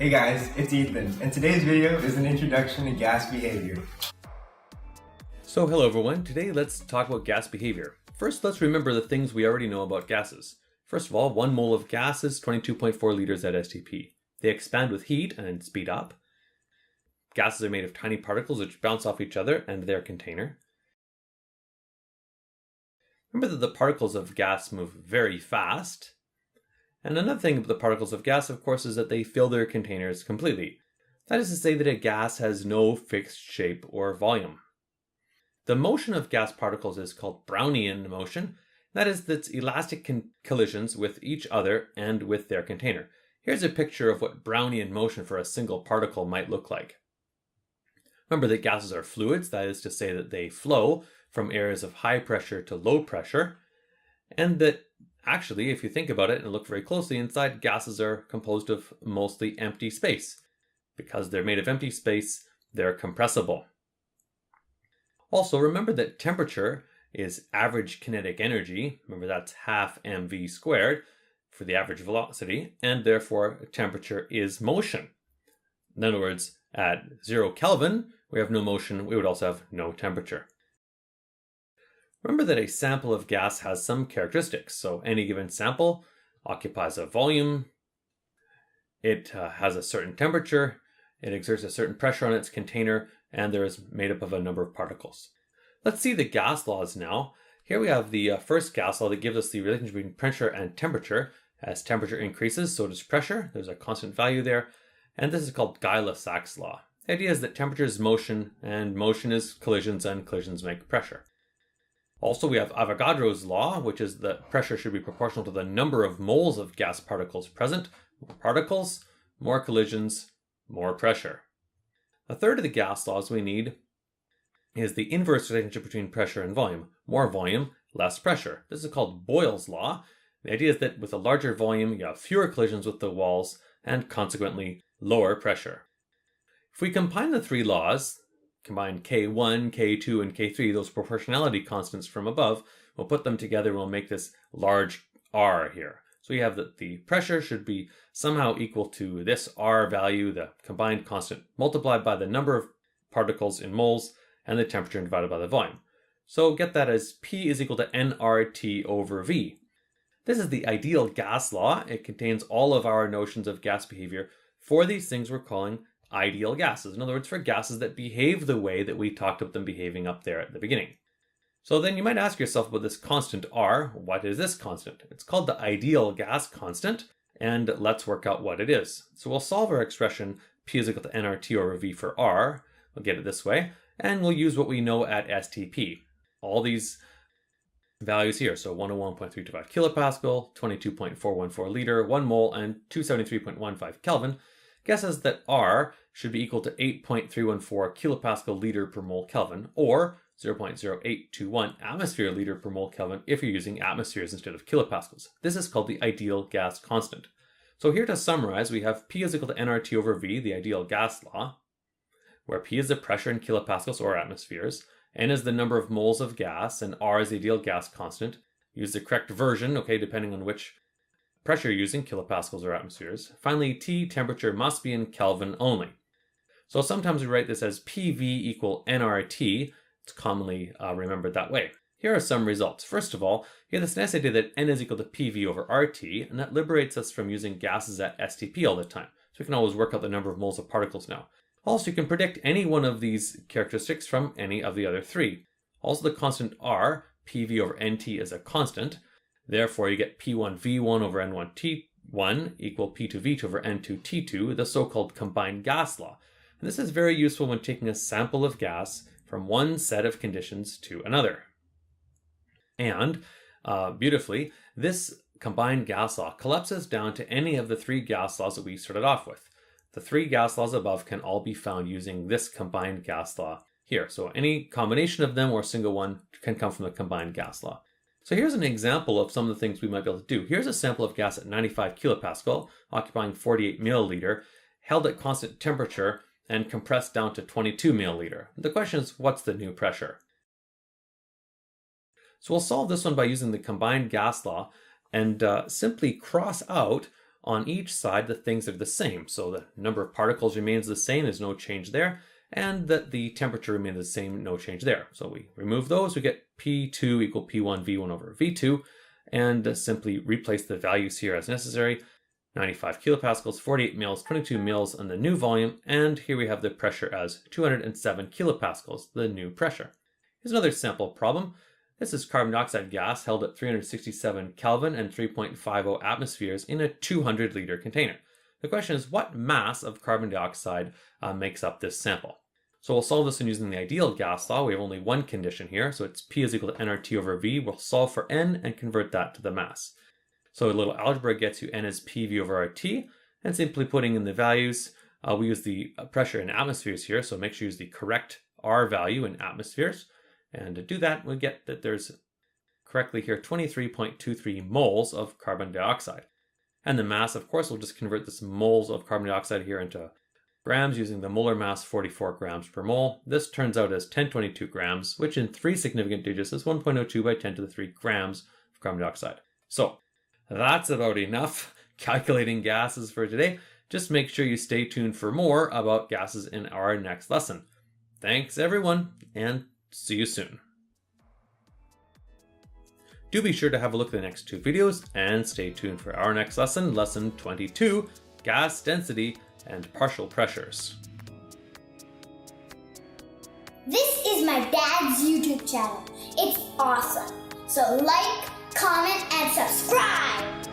Hey guys, it's Ethan, and today's video is an introduction to gas behavior. So hello everyone, today let's talk about gas behavior. First, let's remember the things we already know about gases. First of all, 1 mole of gas is 22.4 liters at STP. They expand with heat and speed up. Gases are made of tiny particles which bounce off each other and their container. Remember that the particles of gas move very fast. And another thing about the particles of gas, of course, is that they fill their containers completely. That is to say that a gas has no fixed shape or volume. The motion of gas particles is called Brownian motion. That is, that's elastic collisions with each other and with their container. Here's a picture of what Brownian motion for a single particle might look like. Remember that gases are fluids, that is to say that they flow from areas of high pressure to low pressure, and that actually, if you think about it and look very closely inside, gases are composed of mostly empty space. Because they're made of empty space, they're compressible. Also, remember that temperature is average kinetic energy. Remember, that's half mv squared for the average velocity, and therefore temperature is motion. In other words, at 0 Kelvin, we have no motion, we would also have no temperature. Remember that a sample of gas has some characteristics. So any given sample occupies a volume, it has a certain temperature, it exerts a certain pressure on its container, and there is made up of a number of particles. Let's see the gas laws now. Here we have the first gas law that gives us the relationship between pressure and temperature. As temperature increases, so does pressure. There's a constant value there. And this is called Guy-Lussac's law. The idea is that temperature is motion, and motion is collisions, and collisions make pressure. Also, we have Avogadro's law, which is that pressure should be proportional to the number of moles of gas particles present. More particles, more collisions, more pressure. A third of the gas laws we need is the inverse relationship between pressure and volume. More volume, less pressure. This is called Boyle's law. The idea is that with a larger volume, you have fewer collisions with the walls and consequently lower pressure. If we combine the three laws, combine K1, K2, and K3, those proportionality constants from above, we'll put them together and we'll make this large R here. So you have that the pressure should be somehow equal to this R value, the combined constant, multiplied by the number of particles in moles, and the temperature divided by the volume. So get that as P is equal to nRT over V. This is the ideal gas law. It contains all of our notions of gas behavior for these things we're calling ideal gases. In other words, for gases that behave the way that we talked about them behaving up there at the beginning. So then you might ask yourself about this constant R. What is this constant? It's called the ideal gas constant, and let's work out what it is. So we'll solve our expression P is equal to nRT over V for R. We'll get it this way, and we'll use what we know at STP. All these values here, so 101.325 kilopascal, 22.414 liter, 1 mole, and 273.15 Kelvin, guesses that R should be equal to 8.314 kilopascal liter per mole Kelvin, or 0.0821 atmosphere liter per mole Kelvin if you're using atmospheres instead of kilopascals. This is called the ideal gas constant. So here to summarize, we have P is equal to nRT over V, the ideal gas law, where P is the pressure in kilopascals or atmospheres, N is the number of moles of gas, and R is the ideal gas constant. Use the correct version, okay, depending on which pressure you're using, kilopascals or atmospheres. Finally, T, temperature, must be in Kelvin only. So sometimes we write this as PV equal nRT. It's commonly remembered that way. Here are some results. First of all, you have this nice idea that N is equal to PV over RT, and that liberates us from using gases at STP all the time. So we can always work out the number of moles of particles now. Also, you can predict any one of these characteristics from any of the other three. Also, the constant R, PV over NT, is a constant. Therefore, you get P1V1 over N1T1 equal P2V2 over N2T2, the so-called combined gas law. And this is very useful when taking a sample of gas from one set of conditions to another. And beautifully, this combined gas law collapses down to any of the three gas laws that we started off with. The three gas laws above can all be found using this combined gas law here. So any combination of them or a single one can come from the combined gas law. So here's an example of some of the things we might be able to do. Here's a sample of gas at 95 kilopascal, occupying 48 milliliter, held at constant temperature, and compressed down to 22 milliliter. The question is, what's the new pressure? So we'll solve this one by using the combined gas law and simply cross out on each side the things are the same. So the number of particles remains the same, there's no change there, and that the temperature remains the same, no change there. So we remove those, we get P2 equal P1 V1 over V2, and simply replace the values here as necessary. 95 kilopascals, 48 mils, 22 mils on the new volume, and here we have the pressure as 207 kilopascals, the new pressure. Here's another sample problem. This is carbon dioxide gas held at 367 Kelvin and 3.50 atmospheres in a 200 liter container. The question is, what mass of carbon dioxide makes up this sample? So we'll solve this using the ideal gas law. We have only one condition here, so it's P is equal to nRT over V. We'll solve for N and convert that to the mass. So a little algebra gets you N is PV over RT, and simply putting in the values, we use the pressure in atmospheres here, so make sure you use the correct R value in atmospheres. And to do that, we get that there's correctly here 23.23 moles of carbon dioxide. And the mass, of course, we'll just convert this moles of carbon dioxide here into grams using the molar mass 44 grams per mole. This turns out as 1022 grams, which in 3 significant digits is 1.02 by 10 to the 3 grams of carbon dioxide. So that's about enough calculating gases for today. Just make sure you stay tuned for more about gases in our next lesson. Thanks everyone, and see you soon. Do be sure to have a look at the next 2 videos and stay tuned for our next lesson, lesson 22, gas density and partial pressures. This is my dad's YouTube channel. It's awesome. So like, comment, and subscribe!